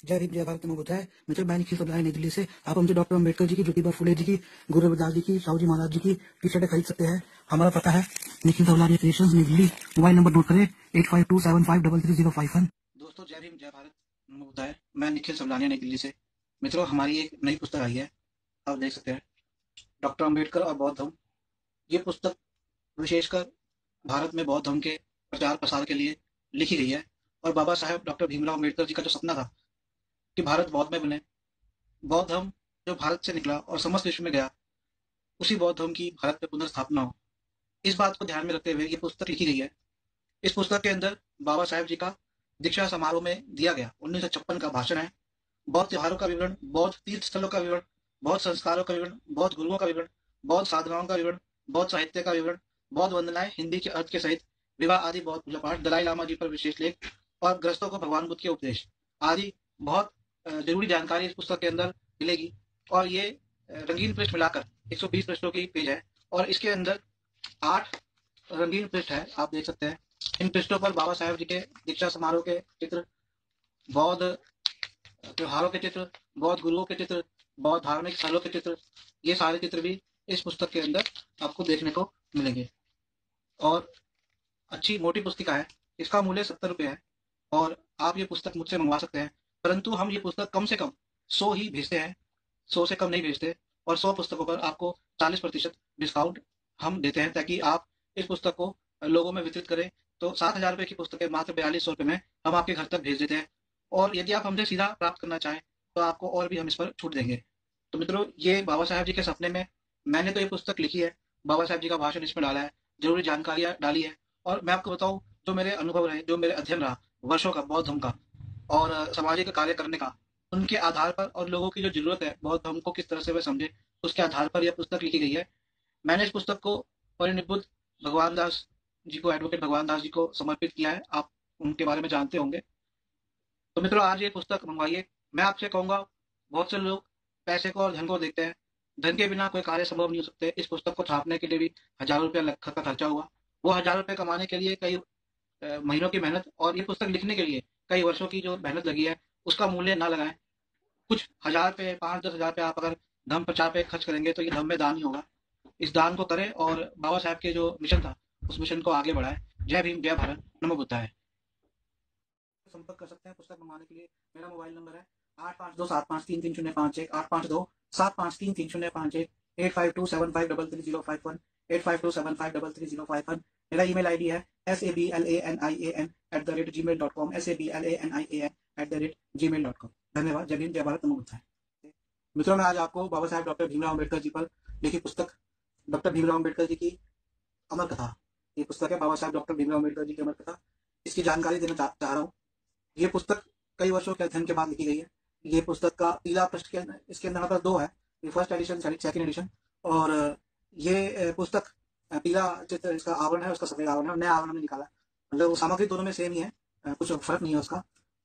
जय भीम जय भारत नमो बुद्धाय। मित्र मैं निखिल सबलाय नई दिल्ली से। आप हमसे डॉक्टर अम्बेडकर जी की, ज्योतिबा फुले जी की, गुरु रविदास जी की, साहू जी महाराज जी की टी शर्टें खरीद सकते हैं। हमारा पता है निखिल सबलाय क्रिएशंस नई दिल्ली। मोबाइल नंबर नोट करें 8527533051। दोस्तों जय भीम जय भारत नमो बुद्धाय। मैं निखिल सबलानिया नई दिल्ली से। मित्रों हमारी एक नई पुस्तक आई है, आप देख सकते हैं, डॉक्टर अम्बेडकर और बौद्ध धर्म। ये पुस्तक विशेषकर भारत में बौद्ध धर्म के प्रचार प्रसार के लिए लिखी गई है। और बाबा साहेब डॉक्टर भीमराव अम्बेडकर जी का जो सपना था कि भारत बौद्ध में बने, बौद्ध धर्म जो भारत से निकला और समस्त विश्व में गया, उसी बौद्ध धर्म की भारत में पुनर्स्थापना हो, इस बात को ध्यान में रखते हुए ये पुस्तक लिखी गई है। इस पुस्तक के अंदर बाबा साहेब जी का दीक्षा समारोह में दिया गया 1956 का भाषण है। बौद्ध त्योहारों का विवरण, बौद्ध तीर्थ स्थलों का विवरण, बौद्ध संस्कारों का विवरण, बौद्ध गुरुओं का विवरण, बौद्ध साधनाओं का विवरण, बौद्ध साहित्य का विवरण, बौद्ध वंदनाएं हिंदी के अर्थ के सहित, विवाह आदि बौद्ध पूजा पाठ, दलाई लामा जी पर विशेष लेख और ग्रस्तों को भगवान बुद्ध के उपदेश आदि बहुत जरूरी जानकारी इस पुस्तक के अंदर मिलेगी। और ये रंगीन पृष्ठ मिलाकर 120 पृष्ठों की पेज है और इसके अंदर 8 रंगीन पृष्ठ है, आप देख सकते हैं। इन पृष्ठों पर बाबा साहेब जी के दीक्षा समारोह के चित्र, बौद्ध त्योहारों के चित्र, बौद्ध गुरुओं के चित्र, बौद्ध धार्मिक स्थलों के चित्र, ये सारे चित्र भी इस पुस्तक के अंदर आपको देखने को मिलेंगे। और अच्छी मोटी पुस्तिका है, इसका मूल्य 70 रुपये है और आप ये पुस्तक मुझसे मंगवा सकते हैं। परंतु हम ये पुस्तक कम से कम 100 ही भेजते हैं, 100 से कम नहीं भेजते। और 100 पुस्तकों पर आपको 40% डिस्काउंट हम देते हैं ताकि आप इस पुस्तक को लोगों में वितरित करें। तो 7,000 रुपये की पुस्तकें मात्र 4200 रुपये में हम आपके घर तक भेज देते हैं। और यदि आप हमसे सीधा प्राप्त करना चाहें तो आपको और भी हम इस पर छूट देंगे। तो मित्रों ये बाबा साहेब जी के सपने में मैंने तो ये पुस्तक लिखी है, बाबा साहेब जी का भाषण इसमें डाला है, जरूरी जानकारियां डाली है। और मैं आपको बताऊं, जो मेरे अनुभव रहे, जो मेरे अध्ययन रहा वर्षों का बौद्ध धर्म का और सामाजिक कार्य करने का, उनके आधार पर और लोगों की जो जरूरत है बौद्ध धर्म को किस तरह से वे समझे, उसके आधार पर यह पुस्तक लिखी गई है। मैंने इस पुस्तक को परिनिब्बुद्ध भगवान दास जी को, एडवोकेट भगवान दास जी को समर्पित किया है। आप उनके बारे में जानते होंगे। तो मित्रों आज ये पुस्तक मंगवाइए। मैं आपसे कहूंगा, बहुत से लोग पैसे को और धन को देखते हैं, धन के बिना कोई कार्य संभव नहीं हो सकते। इस पुस्तक को छापने के लिए भी हजारों रुपया का खर्चा हुआ। वो 1000 रुपये कमाने के लिए कई महीनों की मेहनत और ये पुस्तक लिखने के लिए कई वर्षों की जो मेहनत लगी है, उसका मूल्य ना लगाएं। कुछ हजार पे, 5-10 हजार पे आप अगर धर्म प्रचार पे खर्च करेंगे तो ये धर्म में दान ही होगा। इस दान को करें और बाबा साहब के जो मिशन था उस मिशन को आगे बढ़ाएं। जय भीम जय भारत नमो बुद्धाय। संपर्क कर सकते हैं पुस्तक मंगवाने के लिए। मेरा मोबाइल नंबर है 8527533051, 8527533051, 8527533051, 8527533051। मेरा ईमेल आईडी है sablanian@gmail.com, sablanian@gmail.com। धन्यवाद। जय भीम जय भारत नमो बुद्धाय। मित्रों मैं आज आपको बाबा साहेब डॉक्टर भीमराव अम्बेडकर जी पर लिखी पुस्तक डॉक्टर भीमराव अम्बेडकर जी की अमर कथा, ये पुस्तक है बाबा साहेब डॉक्टर भीमराव अम्बेडकर जी की अमर कथा, इसकी जानकारी देना चाह रहा हूँ। ये पुस्तक कई वर्षों के अध्ययन के बाद लिखी गई है। ये पुस्तक का पीला पृष्ठ के अंदर, इसके अंदर मतलब 2 है, ये फर्स्ट एडिशन, सेकंड एडिशन। और ये पुस्तक पीला चित्र इसका आवरण है, उसका सफेद आवरण है, नया आवरण में निकाला, मतलब सामग्री दोनों में सेम ही है, कुछ फर्क नहीं है उसका।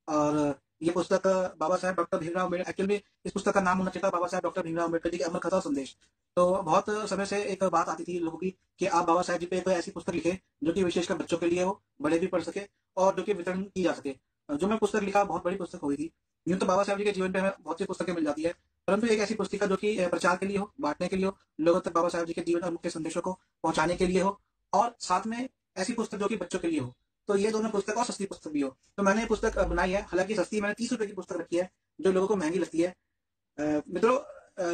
और ये पुस्तक बाबा साहेब डॉक्टर भीमराव अम्बेडकर, एक्चुअली इस पुस्तक का नाम होना चाहिए था बाबा साहेब डॉक्टर भीमराव अम्बेडकर जी की अमर कथा और संदेश। तो बहुत समय से एक बात आती थी लोगों की कि आप बाबा साहेब जी पे कोई ऐसी पुस्तक लिखे जो कि विशेषकर बच्चों के लिए हो, बड़े भी पढ़ सके और जो कि वितरण की जा सके। जो मैं पुस्तक लिखा बहुत बड़ी पुस्तक हो गई थी। यूं तो बाबा साहब जी के जीवन पे हमें बहुत सी पुस्तकें मिल जाती है, परंतु एक ऐसी पुस्तिका जो कि प्रचार के लिए हो, बांटने के लिए हो, लोगों तक बाबा साहब जी के जीवन और मुख्य संदेशों को पहुंचाने के लिए हो, और साथ में ऐसी पुस्तक जो कि बच्चों के लिए हो। तो ये दोनों पुस्तक और सस्ती पुस्तक भी हो। तो मैंने ये पुस्तक बनाई है, हालांकि सस्ती मैंने 30 रुपए की पुस्तक रखी है जो लोगों को महंगी लगती है। मित्रों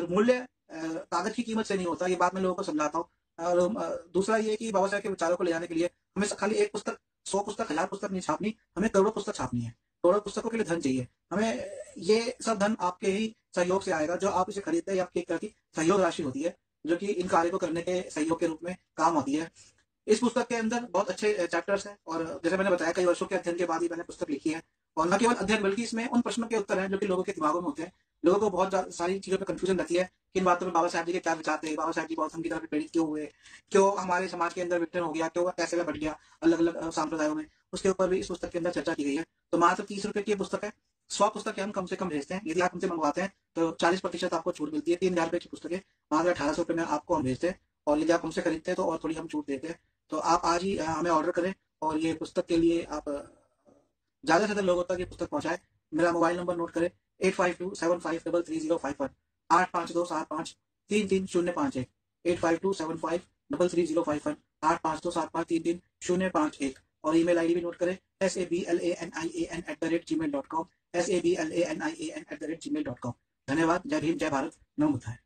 मूल्य कागज की कीमत से नहीं होता, ये बात मैं लोगों को समझाता हूँ। और दूसरा ये कि बाबा साहब के विचारों को ले जाने के लिए हमें खाली एक पुस्तक, 100 पुस्तक, 1000 पुस्तक नहीं छापनी, हमें करोड़ों पुस्तक छापनी है। करोड़ों पुस्तकों के लिए धन चाहिए हमें। ये सब धन आपके ही सहयोग से आएगा, जो आप इसे खरीदते हैं, आपकी एक तरह की सहयोग राशि होती है जो कि इन कार्य को करने के सहयोग के रूप में काम आती है। इस पुस्तक के अंदर बहुत अच्छे चैप्टर्स हैं और जैसे मैंने बताया कई वर्षों के अध्ययन के बाद ही मैंने पुस्तक लिखी है। और न केवल अध्ययन बल्कि इसमें उन प्रश्नों के उत्तर हैं जो कि लोगों के दिमागों में होते हैं। लोगों को बहुत सारी चीजों पे कंफ्यूजन रहती है, किन बातों में बाबा साहब जी के क्या विचार थे, बाबा साहब जी बौद्ध धर्म की तरफ प्रेरित क्यों हुए, क्यों हमारे समाज के अंदर विघटन हो गया, क्यों कैसे में बढ़ गया अलग अलग संप्रदायों में, उसके ऊपर भी इस पुस्तक के अंदर चर्चा की गई है। तो मात्र 30 रुपए की पुस्तक है। 100 पुस्तकें हम कम से कम भेजते हैं। यदि आप हमसे मंगवाते हैं तो 40% आपको छूट मिलती है। 3000 रुपए की पुस्तकें मात्र 1800 रुपए में आपको हम भेजते हैं। और यदि आप हमसे खरीदते हैं तो और थोड़ी हम छूट देते हैं। तो आप आज ही हमें ऑर्डर करें और ये पुस्तक के लिए आप ज्यादा से ज्यादा लोगों तक ये पुस्तक पहुंचाएं। मेरा मोबाइल नंबर नोट करें 8527533051 85275333051 8527533051 85275333051 और ईमेल आईडी भी नोट करें sablananian@gmail.com sablananian@gmail.com। धन्यवाद। जय भीम, जय भारत, नमो बुद्धाय।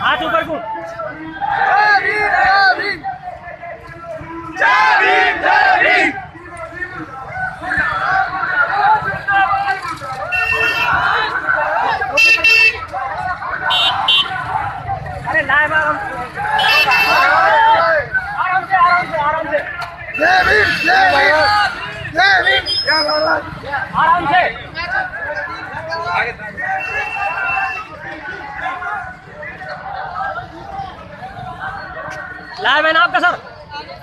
हाथ ऊपर को। अरे लाइव आराम से आराम से आराम से। लाइव है ना आपका सर?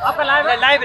आपका लाइव है? लाइव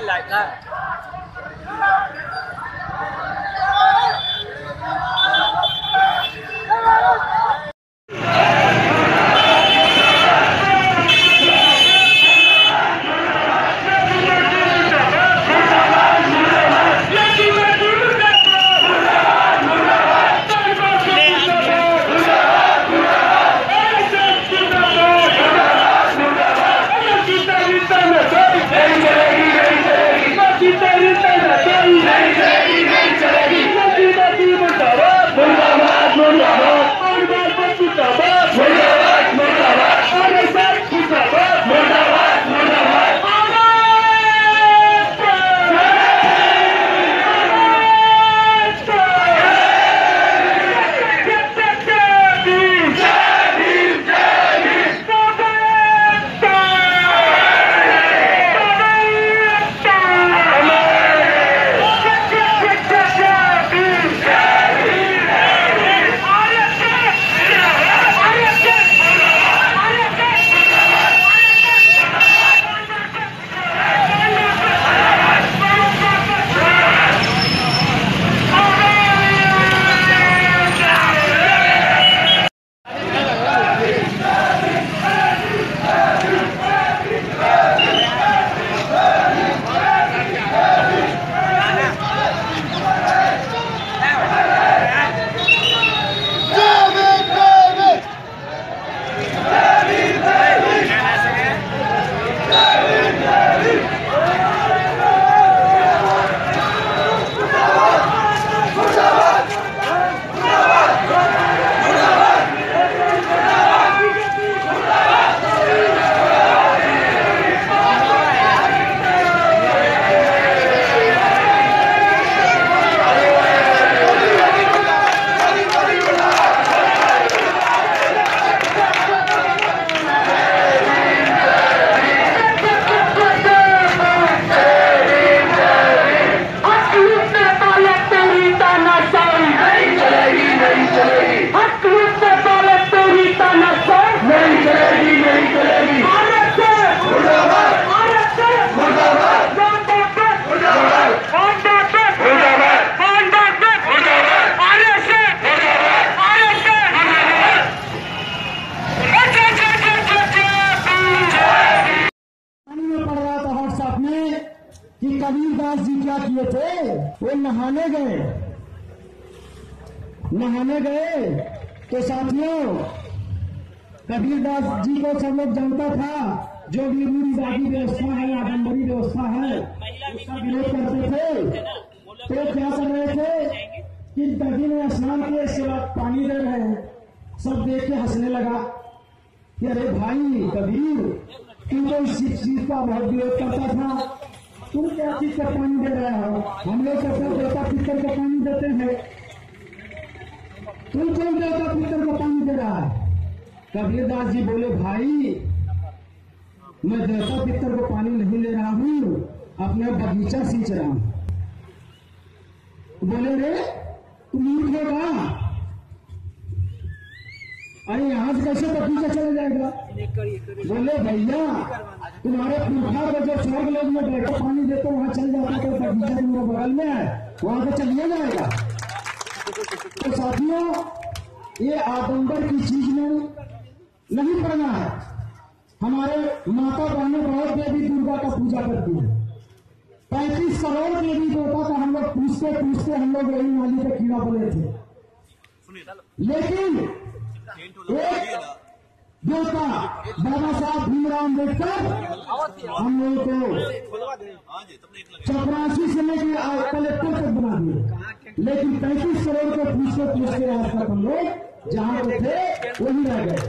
कि कबीरदास जी क्या किए थे, वो नहाने गए तो साथियों कबीरदास जी को सब लोग जानता था, जो भी रूढ़िवादी व्यवस्था है, आडम्बरी व्यवस्था है, उसका विरोध करते थे। तो क्या कर रहे थे कि नदी में स्नान के सिवा पानी दे रहे हैं, सब देख के हंसने लगा कि अरे भाई कबीर, तू तो इस चीज का बहुत विरोध करता था, तुम क्या चीज का पानी दे रहे हो? हम लोग तो सब देवता पितर को पानी देते हैं, तुम कौन देवता पितर को पानी दे रहा है? कबीरदास जी बोले, भाई मैं देवता पितर को पानी नहीं ले रहा हूँ, अपना बगीचा सींच रहा हूँ। बोले, रे तुम मूर्ख होगा, अरे यहाँ से कैसे बगीचा चला जाएगा? बोले, भैया तुम्हारे पुरखा को जो स्वर्ग लोग में बैठे पानी देते वहां चल जाता तो बगीचा मेरे बगल में है, वहां से चलिए जाएगा। तो साथियों, ये आडंबर की चीज में नहीं पड़ना है। हमारे माता बहनें बहुत देवी दुर्गा का पूजा करती है, 35 करोड़ देवी देवता का हम लोग पूछते पूछते हम लोग यही नाली पे कीड़ा बने थे। लेकिन एक देवता बाबा साहब भीमराव अम्बेडकर हम लोगों को 84 से लेकर कलेक्टर तक बना दिए, लेकिन 35 करोड़ को पूछते पूछते आज तक हम लोग जहां पे थे वही रह गए।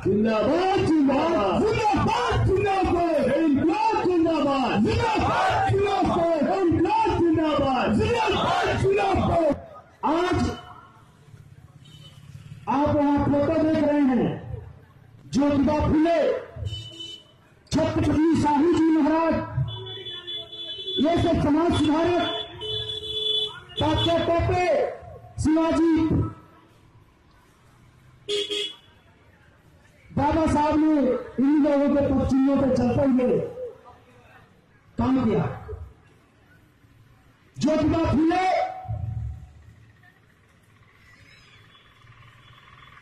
जिंदाबाद जिंदाबाद जिंदाबाद जिंदाबाद जिंदाबाद जिंदाबाद जिंदाबाद जिंदाबाद जिंदाबाद। आज आप वहां फोटो देख रहे हैं, ज्योतिबा फुले, छत्रपति शाहू जी महाराज, ये सब समाज सुधारक, तात्या टोपे, शिवाजी, बाबा साहब ने इन लोगों के पश्चिमियों पर चलते हुए काम किया। ज्योतिबा फुले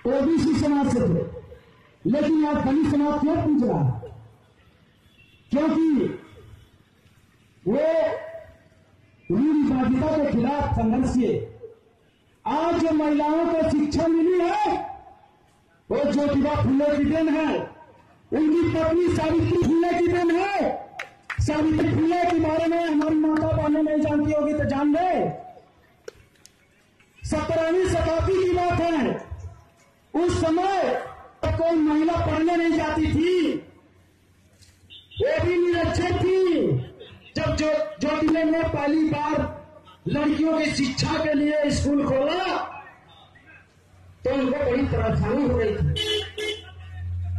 ओबीसी समाज से थे, लेकिन आज दलित समाज क्यों पूछ रहा है? क्योंकि वो रूढ़िवादिता के खिलाफ संघर्ष किए। आज जो महिलाओं को शिक्षा मिली है वो ज्योतिबा फुले की देन है, उनकी पत्नी सावित्री फुले की देन है। सावित्री फुले के बारे में हमारी माता बहनें नहीं जानती होगी तो जान ले। 17वीं शताब्दी की बात है, उस समय कोई महिला पढ़ने नहीं जाती थी, वो भी निरक्षर थी। जब ज्योतिबा ने पहली बार लड़कियों की शिक्षा के लिए स्कूल खोला तो उनको बड़ी परेशानी हो रही थी,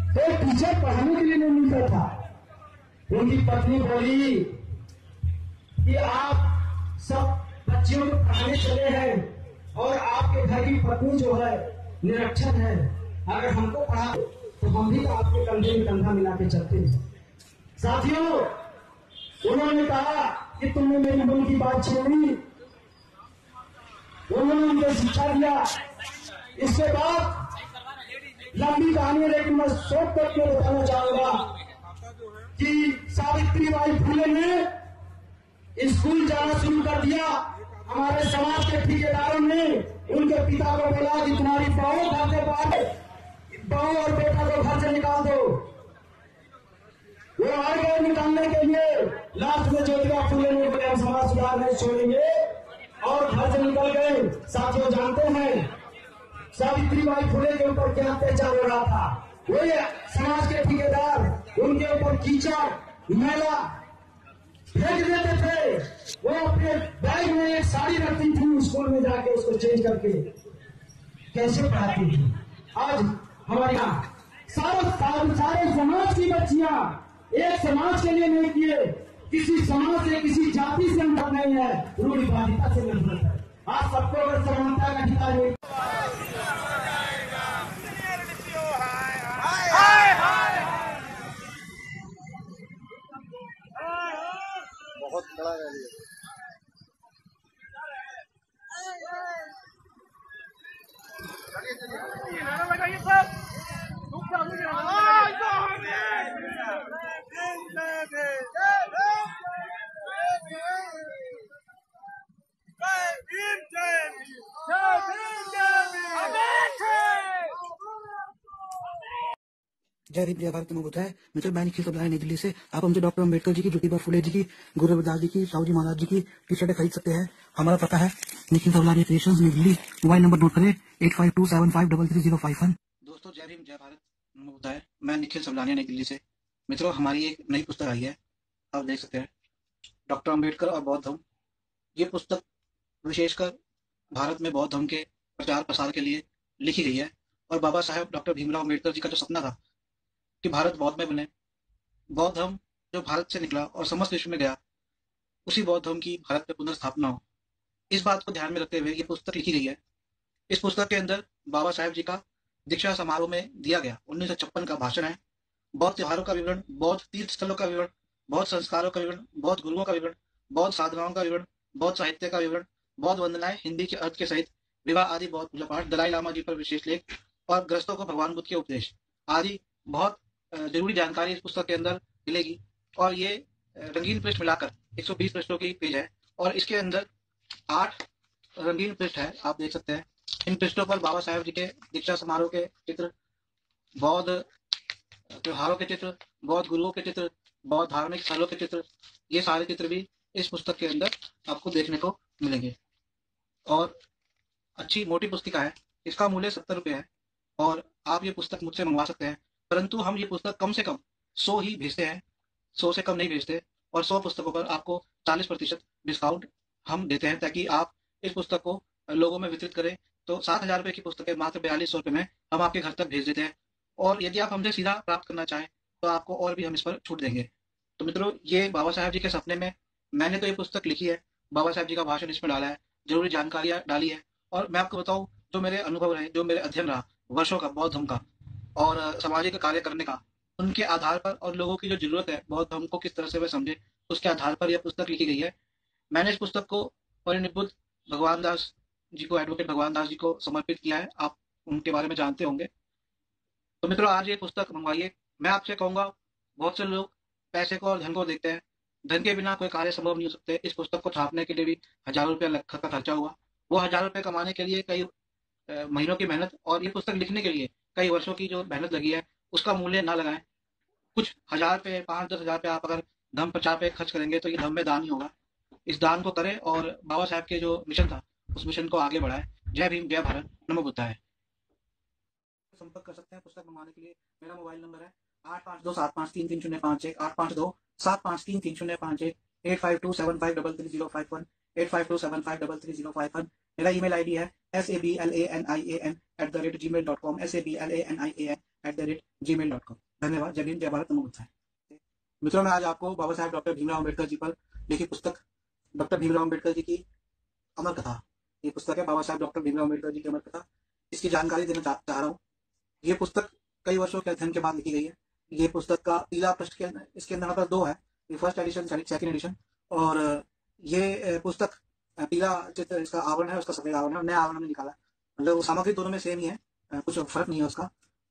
तो टीचर पढ़ाने के लिए नहीं मिलता था। उनकी पत्नी बोली कि आप सब बच्चियों को पढ़ाने चले हैं और आपके घर की पत्नी जो है निरक्षर है, अगर हमको पढ़ा तो हम भी आपके कंधे में कंधा मिला के चलते हैं। साथियों, उन्होंने कहा कि तुमने मेरी मन की बात छेड़ी, उन्होंने मुझे शिक्षा दिया। इसके बाद लंबी कहानी, लेकिन मैं शॉर्ट कट में बताना चाहूंगा कि सावित्रीबाई फुले ने स्कूल जाना शुरू कर दिया। हमारे समाज के ठेकेदारों ने उनके पिता को बोला कि तुम्हारी बहू घर के बाहर, बहू और बेटा को घर से निकाल दो। वो आ गए निकालने के लिए। लास्ट में ज्योतिबा फुले ने बोले हम समाज सुधार नहीं छोड़ेंगे और घर से निकल गए। साथियों, जानते हैं सावित्रीबाई फुले के ऊपर क्या अत्याचार हो रहा था? वो समाज के ठेकेदार उनके ऊपर कीचड़ मैला फेंक देते थे। वो अपने बैग में एक साड़ी रखती थी, स्कूल में जाके उसको चेंज करके कैसे पढ़ाती थी। आज हमारे यहाँ सारे समाज की बच्चियां एक समाज के लिए नहीं किए, किसी समाज से किसी जाति से नफरत नहीं है, रूढ़िवादिता से नफरत है। आज सबको अगर समानता का अधिकार है, बहुत बड़ा रैली है। लगाइए सर, जय भीम जय भारत में होता है। मित्र मैं निखिल सबलानी नई दिल्ली से। आप हमसे डॉक्टर अम्बेडकर जी की, ज्योतिबा फुले जी की, गुरु रविदास जी की, साहू जी महाराज जी की टी शर्टें खरीद सकते हैं। हमारा पता है निखिल सबलानी क्रिएशंस, नई दिल्ली। मोबाइल नंबर नोट करें 8527533051। दोस्तों जय भीम जय भारत होता है। मैं निखिल सबलानी नई दिल्ली से। मित्रों, हमारी एक नई पुस्तक आई है, आप देख सकते हैं, डॉक्टर अम्बेडकर और बौद्ध धर्म। ये पुस्तक विशेषकर भारत में बौद्ध धर्म के प्रचार प्रसार के लिए लिखी गई है। और बाबा साहेब डॉक्टर भीमराव अम्बेडकर जी का जो सपना था कि भारत बौद्ध में बने, बौद्ध धर्म जो भारत से निकला और समस्त विश्व में गया, उसी बौद्ध धर्म की भारत में पुनर्स्थापना हो, इस बात को ध्यान में रखते हुए ये पुस्तक लिखी गई है। इस पुस्तक के अंदर बाबा साहेब जी का दीक्षा समारोह में दिया गया 1956 का भाषण है, बौद्ध त्योहारों का विवरण, बौद्ध तीर्थ स्थलों का विवरण, बौद्ध संस्कारों का विवरण, बौद्ध गुरुओं का विवरण, बौद्ध साधनाओं का विवरण, बौद्ध साहित्य का विवरण, बौद्ध वंदनाएं हिंदी के अर्थ के सहित, विवाह आदि बौद्ध पूजा पाठ, दलाई लामा जी पर विशेष लेख और ग्रस्तों को भगवान बुद्ध के उपदेश आदि बहुत जरूरी जानकारी इस पुस्तक के अंदर मिलेगी। और ये रंगीन पृष्ठ मिलाकर 120 पृष्ठों की पेज है और इसके अंदर 8 रंगीन पृष्ठ है, आप देख सकते हैं। इन पृष्ठों पर बाबा साहेब जी के दीक्षा समारोह के चित्र, बौद्ध त्योहारों के चित्र, बौद्ध गुरुओं के चित्र, बौद्ध धार्मिक स्थलों के चित्र, ये सारे चित्र भी इस पुस्तक के अंदर आपको देखने को मिलेंगे। और अच्छी मोटी पुस्तिका है, इसका मूल्य 70 रुपये है और आप ये पुस्तक मुझसे मंगवा सकते हैं। परंतु हम ये पुस्तक कम से कम 100 ही भेजते हैं, 100 से कम नहीं भेजते। और 100 पुस्तकों पर आपको 40% डिस्काउंट हम देते हैं, ताकि आप इस पुस्तक को लोगों में वितरित करें। तो 7,000 रुपये की पुस्तकें मात्र 4200 रुपये में हम आपके घर तक भेज देते हैं। और यदि आप हमसे सीधा प्राप्त करना चाहें तो आपको और भी हम इस पर छूट देंगे। तो मित्रों, ये बाबा साहेब जी के सपने में मैंने तो ये पुस्तक लिखी है, बाबा साहेब जी का भाषण इसमें डाला है, जरूरी जानकारियां डाली है। और मैं आपको बताऊं, जो मेरे अनुभव रहे, जो मेरे अध्ययन रहा वर्षों का बौद्ध धर्म का और सामाजिक कार्य करने का, उनके आधार पर और लोगों की जो जरूरत है बौद्ध धर्म को किस तरह से वे समझे, उसके आधार पर यह पुस्तक लिखी गई है। मैंने इस पुस्तक को परिनिब्बुद्ध भगवान दास जी को, एडवोकेट भगवान दास जी को समर्पित किया है। आप उनके बारे में जानते होंगे। तो मित्रों, आज ये पुस्तक मंगवाइए। मैं आपसे कहूंगा, बहुत से लोग पैसे को और धन को देखते हैं, धन के बिना कोई कार्य संभव नहीं हो सकते। इस पुस्तक को छापने के लिए भी हजारों रुपया का खर्चा हुआ। वो 1000 रुपये कमाने के लिए कई महीनों की मेहनत और ये पुस्तक लिखने के लिए कई वर्षों की जो मेहनत लगी है, उसका मूल्य ना लगाएं। कुछ 1000 रुपये, 5-10 हजार रुपये आप अगर धर्म प्रचार पे खर्च करेंगे तो ये धर्म में दान ही होगा। इस दान को करें और बाबा साहब के जो मिशन था उस मिशन को आगे बढ़ाएं। जय भीम, जय भारत, नमो बुद्धाय। संपर्क कर सकते हैं पुस्तक मंगवाने के लिए। मेरा मोबाइल नंबर है 8527533051, 8527533051, 8527533051, 8527533051। मेरा ईमेल आईडी है sablananian@gmail.com, sablananian@gmail.com। धन्यवाद। जय भीम, जय भारत, नमो बुद्धाय। मित्रों, मैं आज आपको बाबा साहेब डॉक्टर भीमराव अम्बेडकर जी पर लिखी पुस्तक डॉक्टर भीमराव अम्बेडकर जी की अमर कथा, ये पुस्तक है बाबा साहेब डॉक्टर भीमराव अम्बेडकर जी की अमर कथा, इसकी जानकारी देना चाह रहा हूँ। ये पुस्तक कई वर्षों के अध्ययन के बाद लिखी गई है। ये पुस्तक का पीला पृष्ठ के अंदर, इसके अंदर मतलब 2 है, ये फर्स्ट एडिशन, सेकंड एडिशन। और ये पुस्तक पीला चित्र इसका आवरण है, उसका सफेद आवरण है, नया आवरण में निकाला। मतलब सामग्री दोनों में सेम ही है, कुछ फर्क नहीं है उसका।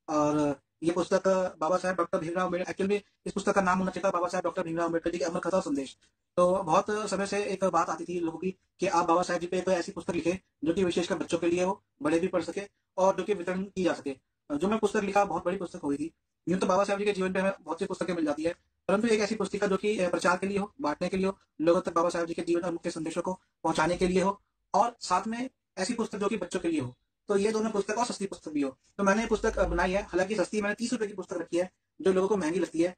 और ये पुस्तक बाबा साहेब डॉक्टर भीमराव अम्बेडकर, एक्चुअली इस पुस्तक का नाम होना चाहिए बाबा साहेब डॉक्टर भीमराव अम्बेडकर जी की अमर कथा संदेश। तो बहुत समय से एक बात आती थी लोगों की कि आप बाबा साहेब जी पे कोई ऐसी पुस्तक लिखे जो कि विशेषकर बच्चों के लिए हो, बड़े भी पढ़ सके और जो कि वितरण की जा सके। जो मैं पुस्तक लिखा, बहुत बड़ी पुस्तक हुई थी। यूं तो बाबा साहेब जी के जीवन पे हमें बहुत सी पुस्तकें मिल जाती है, परंतु एक ऐसी पुस्तिका जो कि प्रचार के लिए हो, बांटने के लिए हो, लोगों तक बाबा साहेब जी के जीवन और मुख्य संदेशों को पहुंचाने के लिए हो, और साथ में ऐसी पुस्तक जो कि बच्चों के लिए हो। तो ये दोनों पुस्तक और सस्ती पुस्तक भी हो। तो मैंने पुस्तक बनाई है, हालांकि सस्ती, मैंने 30 रुपए की पुस्तक रखी है, जो लोगों को महंगी लगती है।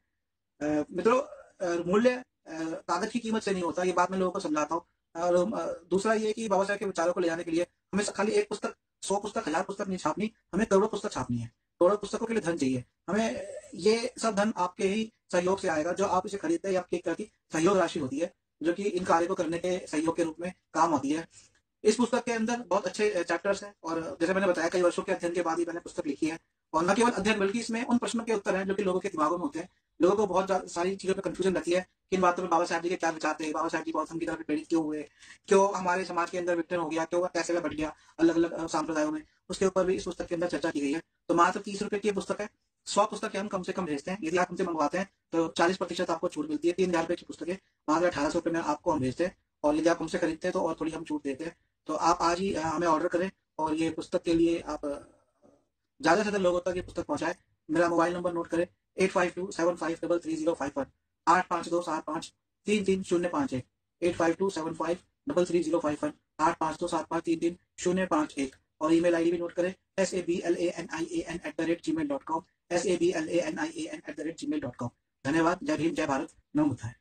मित्रों, मूल्य कागज की कीमत से नहीं होता, ये बात मैं लोगों को समझाता हूँ। और दूसरा ये कि बाबा साहेब के विचारों को ले जाने के लिए हमें खाली एक पुस्तक, 100 पुस्तक, 1000 पुस्तक नहीं छापनी, हमें करोड़ों पुस्तक छापनी है। करोड़ों पुस्तकों के लिए धन चाहिए हमें। ये सब धन आपके ही सहयोग से आएगा, जो आप इसे खरीदते हैं, या आपकी एक तरह की सहयोग राशि होती है, जो कि इन कार्य को करने के सहयोग के रूप में काम आती है। इस पुस्तक के अंदर बहुत अच्छे चैप्टर्स हैं, और जैसे मैंने बताया, कई वर्षों के अध्ययन के बाद ही मैंने पुस्तक लिखी है। और न केवल अध्ययन, बल्कि इसमें उन प्रश्नों के उत्तर हैं जो कि लोगों के दिमागों में होते हैं। लोगों को बहुत सारी चीजों पर कंफ्यूजन रहती है, किन बातों में बाबा साहब जी के क्या विचार थे, बाबा साहब जी बौद्ध धर्म की तरफ प्रेरित क्यों हुए, क्यों हमारे समाज के अंदर विघटन हो गया, क्यों कैसे वह बढ़ गया अलग अलग संप्रदायों में, उसके ऊपर भी इस पुस्तक के अंदर चर्चा की गई है। तो मात्र 30 रुपए की पुस्तक है। 100 पुस्तकें हम कम से कम भेजते हैं। यदि आप हमसे मंगवाते हैं तो 40% आपको छूट मिलती है। 3000 रुपए की पुस्तकें मात्र 1800 रुपए में आपको हम भेजते हैं, और यदि आप हमसे खरीदते हैं तो और थोड़ी हम छूट देते हैं। तो आप आज ही हमें ऑर्डर करें, और ये पुस्तक के लिए आप ज्यादा से ज्यादा लोगों तक ये पुस्तक पहुंचाएं। मेरा मोबाइल नंबर नोट करें, 8527533051, 8527533051, 8527533051, 8527533051। और ईमेल आईडी भी नोट करें, sablananian@gmail.com, sablananian@gmail.com। धन्यवाद। जय भीम, जय भारत, नमो बुद्धाय।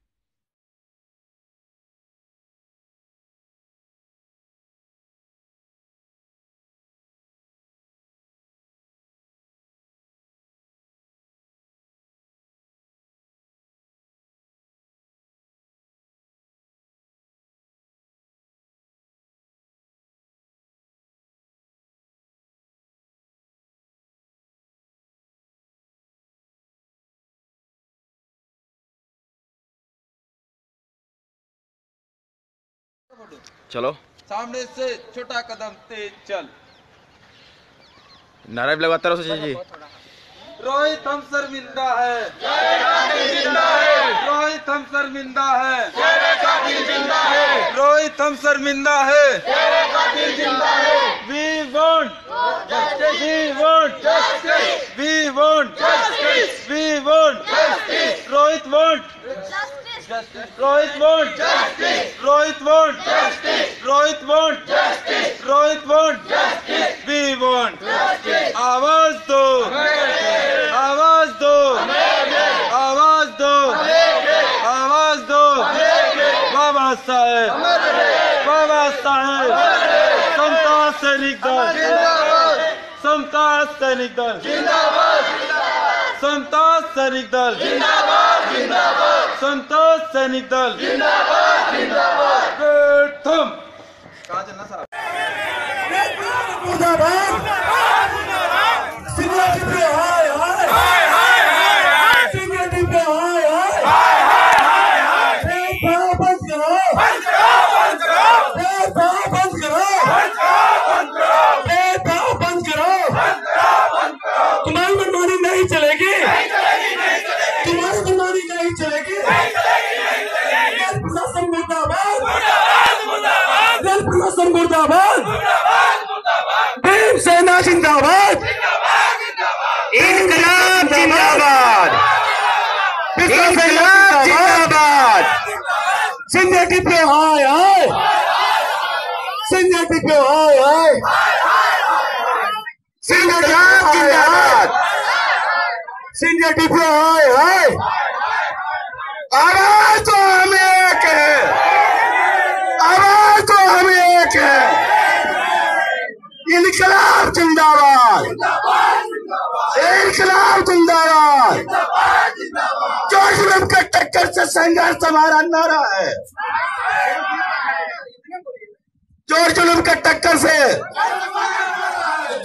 चलो सामने से छोटा कदम तेज चल। नारा भी लगातार हो जी। रोहित हम शर्मिंदा है, रोहित हम शर्मिंदा है, रोहित हम शर्मिंदा है। We want justice, we want justice, we want justice, we want justice. Rohit want justice, Rohit want justice, Rohit want justice, Rohit want justice, Rohit want justice. We want justice. आवाज दो, आवाज दो, आवाज दो, आवाज दो। बाबा साहेब, बाबा साहेब, समता सैनिक दल, समता सैनिक दल, समता सैनिक दल, समता सैनिक दल। प्रथम काजल ना साहब तुम्हारी मनमानी नहीं चलेगी, तुम्हारी मनमानी नहीं चलेगी। रेल प्रशासन मुर्दाबाद, रेल प्रशासन मुर्दाबाद, भीम सेना जिंदाबाद, इनकलाब जिंदाबाद, इनकलाब जिंदाबाद। संगठित पे हाय हाय, संगठित पे हाय हाय, संगठित जिंदाबाद, संगठित पे हाय हाय। आवाज तो हमें एक है, आवाज तो हमें एक है। इनकलाब जिंदाबाद, इनकलाब जिंदाबाद। जोर जुल्म के टक्कर से संघर्ष हमारा नारा है, जोर जुल्म के टक्कर से,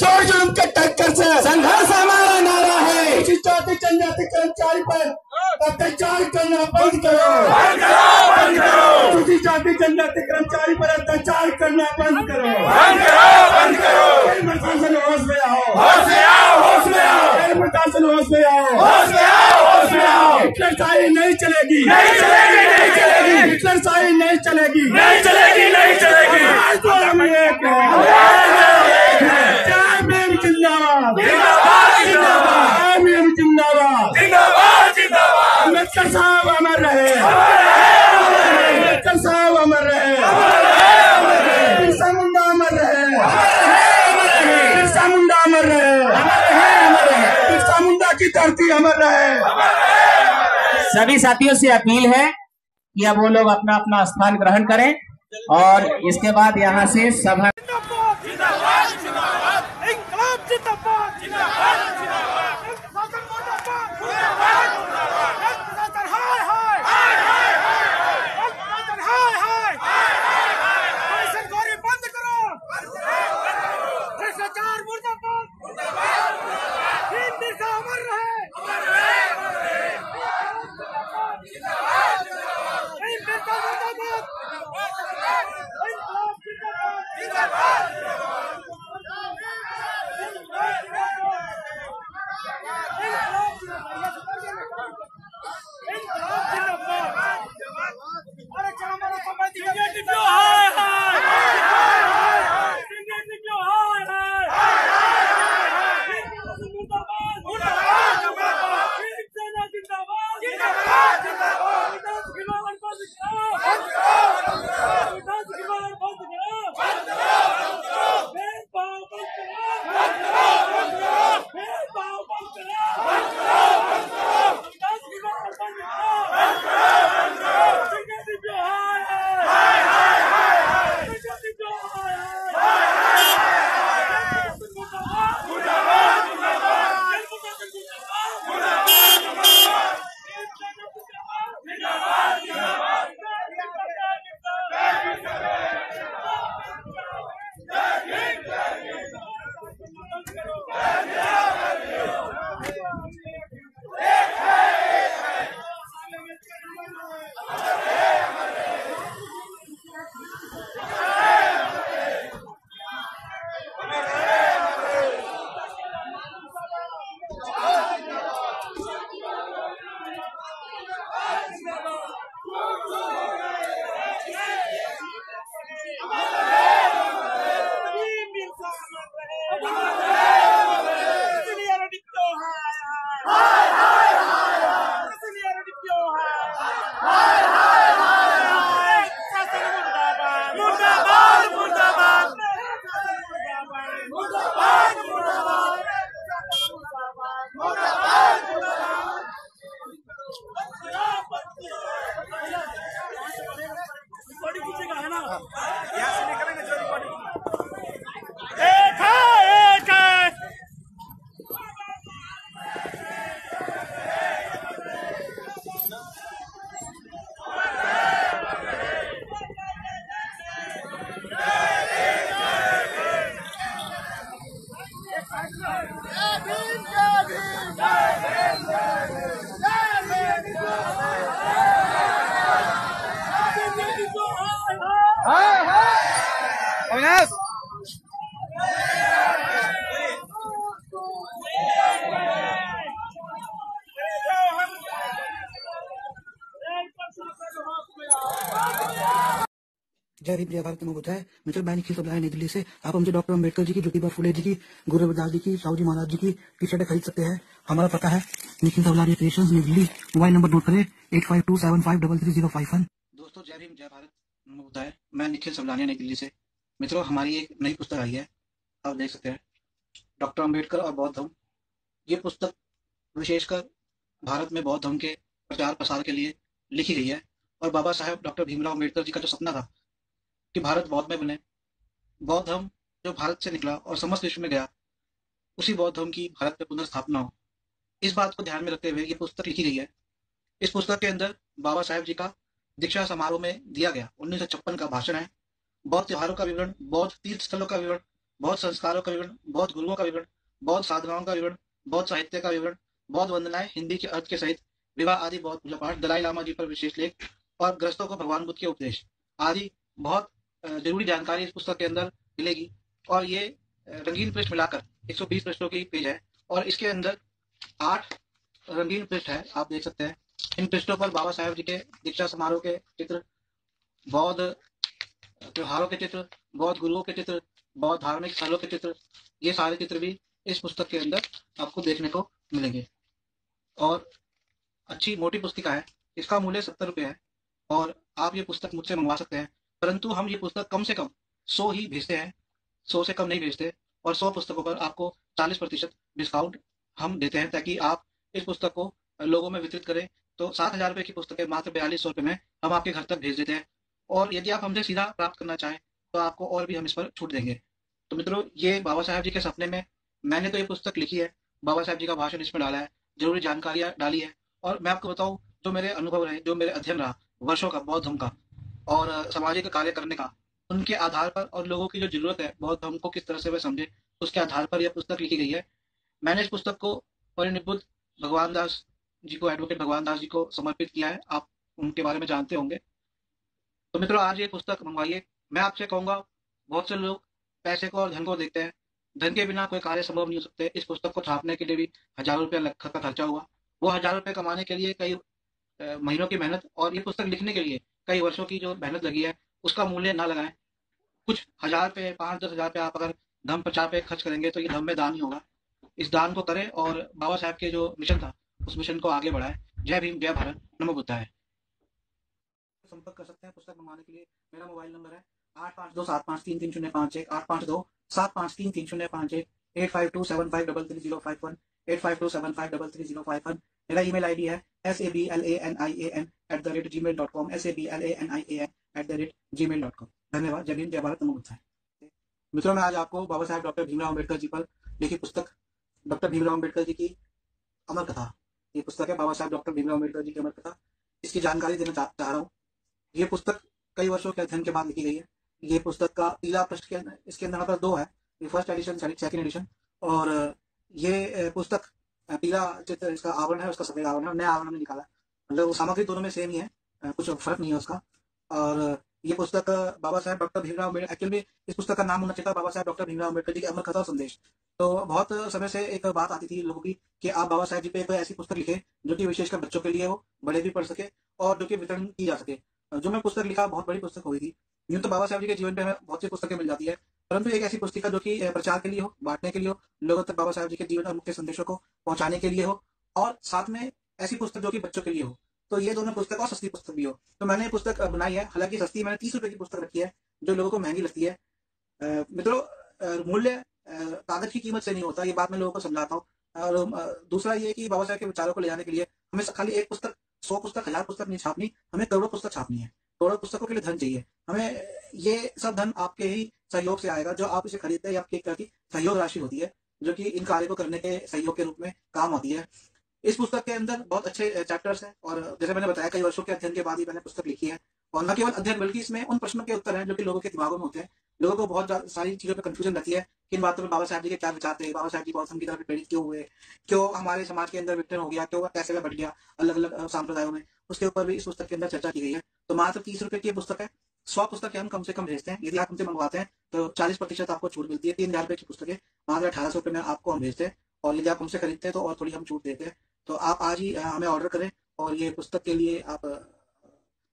जोर जुल्म के टक्कर से संघर्ष हमारा नारा है। जाति जनजाति कर्मचारी पर अत्याचार करना बंद करो, बंद करो। किसी जाति जनजाति कर्मचारी पर अत्याचार करना बंद करो, बंद करो, बंद करो। प्रशासन होश में आओ, होश में आओ, होश में आओ। प्रशासन होश में आओ, होश में आओ, होश में आओ। हिटलरशाही नहीं चलेगी, नहीं चलेगी, नहीं चलेगी। हिटलरशाही नहीं चलेगी, नहीं चलेगी, नहीं चलेगी। आज तो हम एक हैं, जय भीम जिंदाबाद, जिंदाबाद, जिंदाबाद। जय भीम जिंदाबाद, जिंदाबाद, जिंदाबाद। अम्बेडकर साहब अमर रहे, अम्बेडकर साहब अमर रहे, बिरसा मुंडा अमर रहे, बिरसा मुंडा अमर रहे, बिरसा मुंडा की धरती अमर रहे। सभी साथियों से अपील है कि अब वो लोग अपना अपना स्थान ग्रहण करें और इसके बाद यहाँ से सभा अविनाश जय भीम जय भारत नमो बुद्धाय। मित्र मैं निखिल सबला नई दिल्ली से। आप हमसे डॉक्टर अम्बेडकर जी की, ज्योतिबा फुले जी की, गुरु रविदास जी की, साहू जी महाराज जी की टी शर्टें खरीद सकते हैं। हमारा पता है निखिल सबला क्रिएशंस नई दिल्ली। मोबाइल नंबर नोट करें 8527533051। दोस्तों जय भीम जय भारत नमो बुद्धाय। मैं निखिल सबलानिया नई दिल्ली से। मित्रों हमारी एक नई पुस्तक आई है, आप देख सकते हैं, डॉक्टर अम्बेडकर और बौद्ध धर्म। ये पुस्तक विशेषकर भारत में बौद्ध धर्म के प्रचार प्रसार के लिए लिखी गई है और बाबा साहेब डॉक्टर भीमराव अम्बेडकर जी का जो सपना था कि भारत बौद्ध में बने, बौद्ध धर्म जो भारत से निकला और समस्त विश्व में गया, उसी बौद्ध धर्म की भारत में पुनर्स्थापना हो, इस बात को ध्यान में रखते हुए ये पुस्तक लिखी गई है। इस पुस्तक के अंदर बाबा साहेब जी का दीक्षा समारोह में दिया गया 1956 का भाषण है, बौद्ध त्योहारों का विवरण, बौद्ध तीर्थ स्थलों का विवरण, बौद्ध संस्कारों का विवरण, बौद्ध गुरुओं का विवरण, बौद्ध साधनाओं का विवरण, बौद्ध साहित्य का विवरण, बौद्ध वंदनाएं हिंदी के अर्थ के सहित, विवाह आदि बौद्ध पूजा पाठ, दलाई लामा जी पर विशेष लेख और ग्रस्तों को भगवान बुद्ध के उपदेश आदि बहुत जरूरी जानकारी इस पुस्तक के अंदर मिलेगी। और ये रंगीन पृष्ठ मिलाकर 120 पृष्ठों की पेज है और इसके अंदर 8 रंगीन पृष्ठ है, आप देख सकते हैं। इन पृष्ठों पर बाबा साहेब जी के दीक्षा समारोह के चित्र, बौद्ध त्योहारों के चित्र, बौद्ध गुरुओं के चित्र, बौद्ध धार्मिक स्थलों के चित्र, ये सारे चित्र भी इस पुस्तक के अंदर आपको देखने को मिलेंगे। और अच्छी मोटी पुस्तिका है, इसका मूल्य 70 रुपये है और आप ये पुस्तक मुझसे मंगवा सकते हैं, परंतु हम ये पुस्तक कम से कम 100 ही भेजते हैं, 100 से कम नहीं भेजते। और 100 पुस्तकों पर आपको 40% डिस्काउंट हम देते हैं ताकि आप इस पुस्तक को लोगों में वितरित करें। तो 7,000 रुपये की पुस्तकें मात्र 4200 रुपये में हम आपके घर तक भेज देते हैं और यदि आप हमसे सीधा प्राप्त करना चाहें तो आपको और भी हम इस पर छूट देंगे। तो मित्रों ये बाबा साहेब जी के सपने में मैंने तो ये पुस्तक लिखी है, बाबा साहेब जी का भाषण इसमें डाला है, जरूरी जानकारियां डाली है। और मैं आपको बताऊं जो मेरे अनुभव रहे, जो मेरे अध्ययन रहा वर्षों का बौद्ध धर्म का और सामाजिक कार्य करने का, उनके आधार पर और लोगों की जो जरूरत है बौद्ध धर्म को किस तरह से वे समझे, उसके आधार पर यह पुस्तक लिखी गई है। मैंने इस पुस्तक को परिनिब्बुद्ध भगवान दास जी को, एडवोकेट भगवान दास जी को समर्पित किया है। आप उनके बारे में जानते होंगे। तो मित्रों आज ये पुस्तक मंगवाइए। मैं आपसे कहूंगा, बहुत से लोग पैसे को और धन को देखते हैं, धन के बिना कोई कार्य संभव नहीं हो सकते। इस पुस्तक को छापने के लिए भी हजारों रुपया का खर्चा हुआ। वो 1000 रुपये कमाने के लिए कई महीनों की मेहनत और ये पुस्तक लिखने के लिए कई वर्षों की जो मेहनत लगी है उसका मूल्य ना लगाएं। कुछ 1000 रुपये, 5-10 हजार रुपये आप अगर धर्म प्रचार पे खर्च करेंगे तो ये धर्म में दान ही होगा। इस दान को करें और बाबा साहब के जो मिशन था उस मिशन को आगे बढ़ाएं। जय भीम जय भारत नमो बुद्धाय। संपर्क कर सकते हैं पुस्तक मंगवाने के लिए। मेरा मोबाइल नंबर है 8527533051, 8527533051, 8527533051, 8527533051। मेरा ईमेल आईडी है sablanian@gmail.com, sablanian@gmail.com। धन्यवाद। जय भीम जय भारत नमो बुद्धाय। मित्रों मैं आज आपको बाबा साहेब डॉक्टर भीमराव अम्बेडकर जी पर लिखी पुस्तक डॉक्टर भीमराव अम्बेडकर जी की अमर कथा, ये पुस्तक है बाबा साहेब डॉक्टर भीमराव अम्बेडकर जी की अमर कथा, इसकी जानकारी देना चाह रहा हूँ। ये पुस्तक कई वर्षों के अध्ययन के बाद लिखी गई है। ये पुस्तक का पीला पृष्ठ के अंदर, इसके अंदर मतलब 2 है, फर्स्ट एडिशन सेकंड एडिशन। और ये पुस्तक पीला चित्र इसका आवरण है, उसका सफेद आवरण है, नया आवरण में निकाला, मतलब सामग्री दोनों में सेम ही है, कुछ फर्क नहीं है उसका। और ये पुस्तक बाबा साहेब डॉक्टर भीमराव अम्बेडकर, एक्चुअली इस पुस्तक का नाम होना चाहिए था बाबा साहेब डॉक्टर भीमराव अम्बेडकर जी की अमर कथा और संदेश। तो बहुत समय से एक बात आती थी लोगों की कि आप बाबा साहेब जी पे कोई ऐसी पुस्तक लिखे जो कि विशेषकर बच्चों के लिए हो, बड़े भी पढ़ सके और जो कि वितरण की जा सके। जो मैं पुस्तक लिखा बहुत बड़ी पुस्तक हो गई थी। यूं तो बाबा साहेब जी के जीवन पे हमें बहुत सी पुस्तकें मिल जाती है, परंतु एक ऐसी पुस्तिका जो कि प्रचार के लिए हो, बांटने के लिए हो, लोगों तक बाबा साहेब जी के जीवन और मुख्य संदेशों को पहुंचाने के लिए हो, और साथ में ऐसी पुस्तक जो कि बच्चों के लिए हो। तो ये दोनों पुस्तक और सस्ती पुस्तक भी हो। तो मैंने ये पुस्तक बनाई है, हालांकि सस्ती, मैंने 30 रुपए की पुस्तक रखी है जो लोगों को महंगी लगती है। मित्रों मूल्य कागज की कीमत से नहीं होता, ये बात मैं लोगों को समझाता हूँ। और दूसरा ये कि बाबा साहेब के विचारों को ले जाने के लिए हमें खाली एक पुस्तक, 100 पुस्तक, 1000 पुस्तक नहीं छापनी, हमें करोड़ों पुस्तक छापनी है। करोड़ों पुस्तकों के लिए धन चाहिए। हमें ये सब धन आपके ही सहयोग से आएगा। जो आप इसे खरीदते हैं, आपकी एक तरह की सहयोग राशि होती है, जो कि इन कार्य को करने के सहयोग के रूप में काम आती है। इस पुस्तक के अंदर बहुत अच्छे चैप्टर्स हैं, और जैसे मैंने बताया, कई वर्षों के अध्ययन के बाद ही मैंने पुस्तक लिखी है। और न केवल अध्ययन, बल्कि इसमें उन प्रश्नों के उत्तर हैं जो कि लोगों के दिमागों में होते हैं। लोगों को बहुत सारी चीजों पे कंफ्यूजन रहती है, किन बातों में बाबा साहब जी के क्या विचार थे, बाबा साहब जी बौद्ध धर्म की तरफ प्रेरित क्यों हुए, क्यों हमारे समाज के अंदर विघटन हो गया, क्यों कैसे वह बढ़ गया अलग अलग संप्रदायों में, उसके ऊपर भी इस पुस्तक के अंदर चर्चा की गई है। तो मात्र 30 रुपए की ये पुस्तक है। 100 पुस्तकें हम कम से कम भेजते हैं। यदि आप हमसे मंगवाते हैं तो 40% आपको छूट मिलती है। 3000 रुपए की पुस्तकें मात्र 1800 रुपए में आपको हम भेजते हैं, और यदि आप हमसे खरीदते हैं तो और थोड़ी हम छूट देते हैं। तो आप आज ही हमें ऑर्डर करें, और ये पुस्तक के लिए आप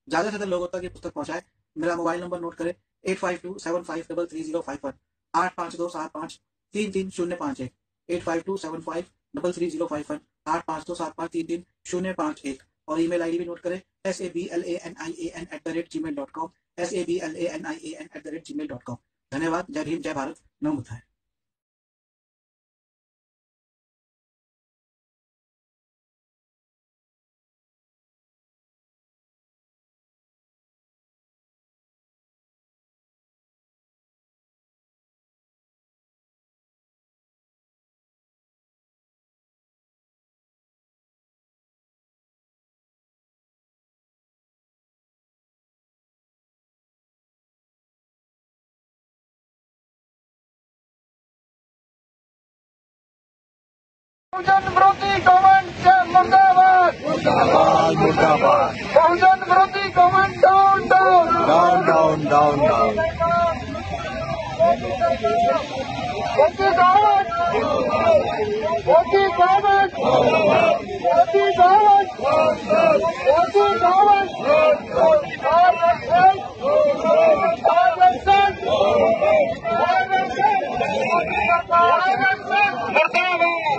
ज्यादा से ज्यादा लोगों तक ये पुस्तक पहुंचाएं। मेरा मोबाइल नंबर नोट करें, 8527533051, 8527533051, 8527533051, 8527533051। और ईमेल आईडी भी नोट करें, sablananian@gmail.com, sablananian@gmail.com। धन्यवाद। जय भीम, जय भारत, नमो बुद्धाय। बहुजन विरोधी गवर्नमेंट मुर्दाबाद, बहुजन विरोधी government down down down down down Modi government, Modi government, Modi government, Modi government,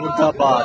मुर्दाबाद।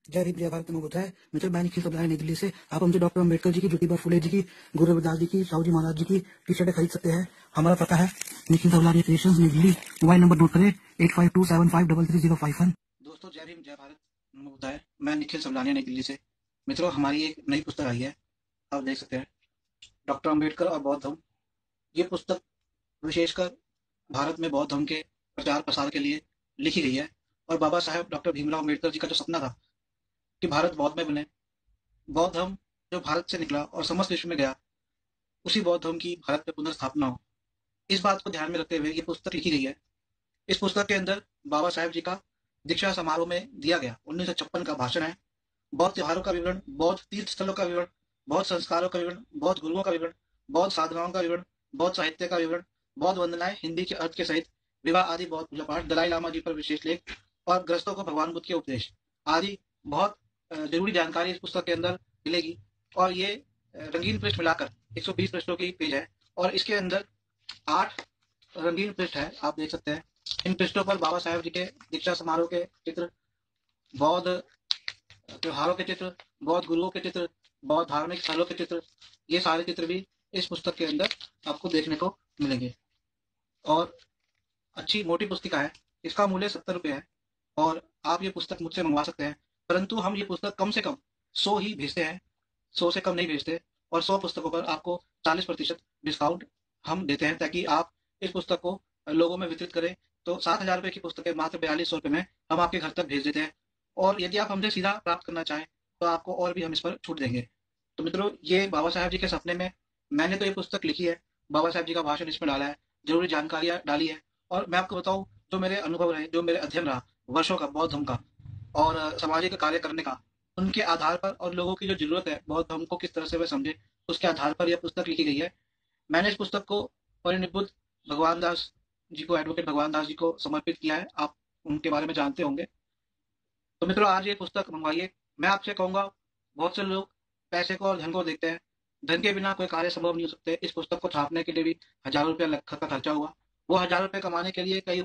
जय भीम, जय भारत, नमो बुद्धाय। मित्र, मैं निखिल सबलानी, नई दिल्ली से। आप हमसे डॉक्टर अम्बेडकर जी की, ज्योतिबा फुले जी की, गुरु रविदास जी की, साहू जी महाराज जी की टी शर्टें खरीद सकते हैं। हमारा पता है निखिल सबलानी क्रिएशंस, नई दिल्ली। मोबाइल नंबर नोट करें, 8527533051। दोस्तों, जय भीम, जय भारत, नमो बुद्धाय। मैं निखिल सबलानी, नई दिल्ली से। मित्रों, हमारी एक नई पुस्तक आई है, आप देख सकते हैं, डॉक्टर अम्बेडकर और बौद्ध धर्म। ये पुस्तक विशेषकर भारत में बौद्ध धर्म के प्रचार प्रसार के लिए लिखी गई है। और बाबा साहेब डॉक्टर भीमराव अम्बेडकर जी का जो सपना था कि भारत बौद्ध में बने, बौद्ध धर्म जो भारत से निकला और समस्त विश्व में गया, उसी बौद्ध धर्म की भारत में पुनर्स्थापना हो, इस बात को ध्यान में रखते हुए ये पुस्तक लिखी गई है। इस पुस्तक के अंदर बाबा साहेब जी का दीक्षा समारोह में दिया गया 1956 का भाषण है। बौद्ध त्योहारों का विवरण, बौद्ध तीर्थ स्थलों का विवरण, बौद्ध संस्कारों का विवरण, बौद्ध गुरुओं का विवरण, बौद्ध साधनाओं का विवरण, बौद्ध साहित्य का विवरण, बौद्ध वंदनाएं हिंदी के अर्थ के सहित, विवाह आदि बौद्ध पूजा पाठ, दलाई लामा जी पर विशेष लेख और ग्रस्तों को भगवान बुद्ध के उपदेश आदि बहुत जरूरी जानकारी इस पुस्तक के अंदर मिलेगी। और ये रंगीन पृष्ठ मिलाकर 120 पृष्ठों की पेज है, और इसके अंदर 8 रंगीन पृष्ठ है, आप देख सकते हैं। इन पृष्ठों पर बाबा साहेब जी के दीक्षा समारोह के चित्र, बौद्ध त्योहारों के चित्र, बौद्ध गुरुओं के चित्र, बौद्ध धार्मिक स्थलों के चित्र, ये सारे चित्र भी इस पुस्तक के अंदर आपको देखने को मिलेंगे। और अच्छी मोटी पुस्तिका है। इसका मूल्य 70 रुपये है और आप ये पुस्तक मुझसे मंगवा सकते हैं, परंतु हम ये पुस्तक कम से कम 100 ही भेजते हैं, 100 से कम नहीं भेजते। और 100 पुस्तकों पर आपको 40% डिस्काउंट हम देते हैं, ताकि आप इस पुस्तक को लोगों में वितरित करें। तो 7,000 रुपये की पुस्तकें मात्र 4200 रुपये में हम आपके घर तक भेज देते हैं। और यदि आप हमसे सीधा प्राप्त करना चाहें तो आपको और भी हम इस पर छूट देंगे। तो मित्रों, ये बाबा साहब जी के सपने में मैंने तो ये पुस्तक लिखी है, बाबा साहब जी का भाषण इसमें डाला है, जरूरी जानकारियां डाली है। और मैं आपको बताऊं, जो मेरे अनुभव रहे, जो मेरे अध्ययन रहा वर्षों का, बौद्ध धर्म का और सामाजिक कार्य करने का, उनके आधार पर और लोगों की जो जरूरत है बौद्ध धर्म को किस तरह से वे समझे, उसके आधार पर यह पुस्तक लिखी गई है। मैंने इस पुस्तक को परिनिब्बुद्ध भगवान दास जी को, एडवोकेट भगवान दास जी को समर्पित किया है। आप उनके बारे में जानते होंगे। तो मित्रों, आज ये पुस्तक मंगवाइए। मैं आपसे कहूंगा, बहुत से लोग पैसे को और धन को देखते हैं, धन के बिना कोई कार्य संभव नहीं हो सकते। इस पुस्तक को छापने के लिए भी हजारों रुपया का खर्चा हुआ। वो 1000 रुपये कमाने के लिए कई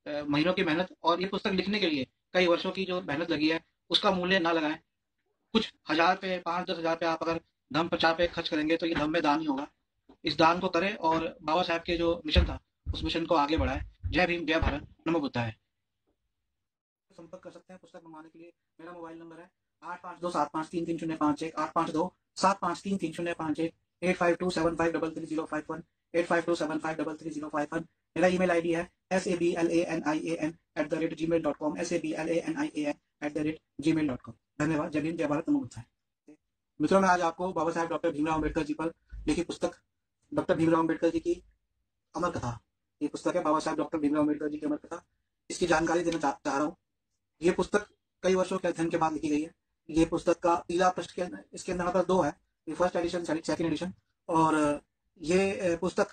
महीनों की मेहनत, और ये पुस्तक लिखने के लिए कई वर्षों की जो मेहनत लगी है, उसका मूल्य ना लगाएं। कुछ 1000 रुपये, 5-10 हजार रुपये आप अगर धर्म प्रचार पे खर्च करेंगे तो ये धर्म में दान ही होगा। इस दान को करें और बाबा साहब के जो मिशन था उस मिशन को आगे बढ़ाएं। जय भीम, जय भारत, नमो बुद्धाय। संपर्क कर सकते हैं पुस्तक मंगवाने के लिए। मेरा मोबाइल नंबर है 8527533051, 8527533051, 8527533051, 8527533051। मेरा ईमेल आईडी है sablanaian@gmail.com, sablanaian@gmail.com। धन्यवाद। जय भीम, जय भारत, नमो बुद्धाय। मित्रों, मैं आज आपको बाबा साहब डॉक्टर भीमराव अम्बेडकर जी पर लिखी पुस्तक डॉक्टर भीमराव अम्बेडकर जी की अमर कथा, ये पुस्तक है बाबा साहब डॉक्टर भीमराव अम्बेडकर जी की अमर कथा, इसकी जानकारी देना चाह रहा हूँ। ये पुस्तक कई वर्षों के अध्ययन के बाद लिखी गई है। ये पुस्तक का पीला पृष्ठ के अंदर, इसके अंदर मतलब 2 है, ये फर्स्ट एडिशन, सेकंड एडिशन। और ये पुस्तक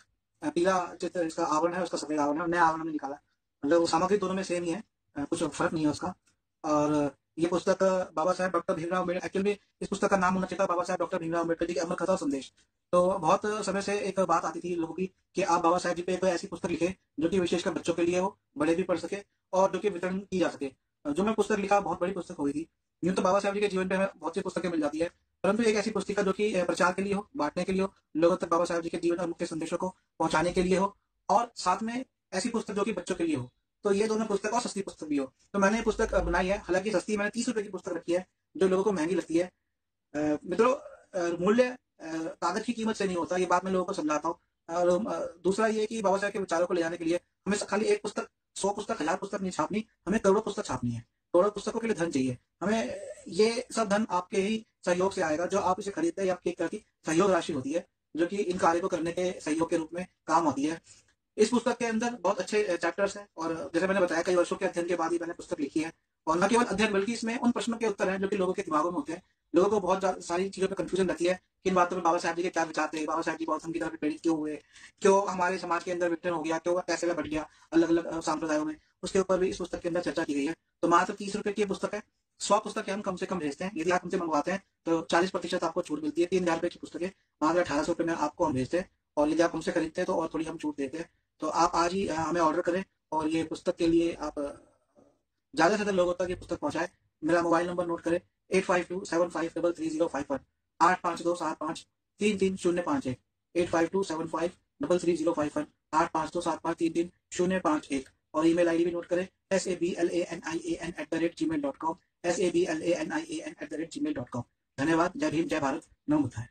पीला चित्र इसका आवरण है, उसका सफेद आवरण है, नया आवरण में निकाला, मतलब सामग्री दोनों में सेम ही है, कुछ फर्क नहीं है उसका। और ये पुस्तक बाबा साहब डॉक्टर भीमराव अम्बेडकर, एक्चुअली इस पुस्तक का नाम होना चाहिए था बाबा साहब डॉक्टर भीमराव अम्बेडकर जी की अमर कथा संदेश। तो बहुत समय से एक बात आती थी लोगों की कि आप बाबा साहब जी पे कोई ऐसी पुस्तक लिखे जो कि विशेषकर बच्चों के लिए हो, बड़े भी पढ़ सके और जो कि वितरण की जा सके। जो मैं पुस्तक लिखा, बहुत बड़ी पुस्तक हो गई थी। यूं तो बाबा साहब जी के जीवन पे हमें बहुत सी पुस्तकें मिल जाती है, परंतु एक ऐसी पुस्तिका जो कि प्रचार के लिए हो, बांटने के लिए हो, लोगों तक बाबा साहब जी के जीवन और मुख्य संदेशों को पहुंचाने के लिए हो, और साथ में ऐसी पुस्तक जो कि बच्चों के लिए हो। तो ये दोनों पुस्तक और सस्ती पुस्तक भी हो। तो मैंने ये पुस्तक बनाई है। हालांकि सस्ती, मैंने 30 रुपए की पुस्तक रखी है, जो लोगों को महंगी लगती है। मित्रों, मूल्य कागज की कीमत से नहीं होता, ये बात मैं लोगों को समझाता हूँ। और दूसरा ये कि बाबा साहब के विचारों को ले जाने के लिए हमें खाली एक पुस्तक, 100 पुस्तक, 1000 पुस्तक नहीं छापनी, हमें करोड़ों पुस्तक छापनी है। करोड़ों पुस्तकों के लिए धन चाहिए हमें। ये सब धन आपके ही सहयोग से आएगा, जो आप इसे खरीदते हैं, आपकी एक तरह की सहयोग राशि होती है, जो कि इन कार्य को करने के सहयोग के रूप में काम आती है। इस पुस्तक के अंदर बहुत अच्छे चैप्टर्स हैं, और जैसे मैंने बताया, कई वर्षों के अध्ययन के बाद ही मैंने पुस्तक लिखी है। और न केवल अध्ययन, बल्कि इसमें उन प्रश्नों के उत्तर हैं जो कि लोगों के दिमागों में होते हैं। लोगों को बहुत सारी चीजों पे कंफ्यूजन रहती है, किन बातों में बाबा साहब जी के क्या विचार थे, बाबा साहब जी बौद्ध धर्म की तरफ प्रेरित क्यों हुए, क्यों हमारे समाज के अंदर विघटन हो गया, क्यों कैसे वह बढ़ गया अलग अलग संप्रदायों में, उसके ऊपर भी इस पुस्तक के अंदर चर्चा की गई है। तो मात्र 30 रुपए की पुस्तक है। 100 पुस्तकें हम कम से कम भेजते हैं। यदि आप हमसे मंगवाते हैं तो 40% आपको छूट मिलती है। 3000 रुपए की पुस्तकें मात्र 1800 रुपए में आपको हम भेजते हैं, और यदि आप हमसे खरीदते हैं तो और थोड़ी हम छूट देते हैं। तो आप आज ही हमें ऑर्डर करें, और ये पुस्तक के लिए आप ज्यादा से ज्यादा लोगों तक ये पुस्तक पहुंचाएं। मेरा मोबाइल नंबर नोट करें, 8527533051, 8527533051, 8527533051, 8527533051। और ईमेल आईडी भी नोट करें, sablanaian@gmail.com, sablanaian@gmail.com। धन्यवाद। जय भीम, जय भारत, नमो बुद्धाय।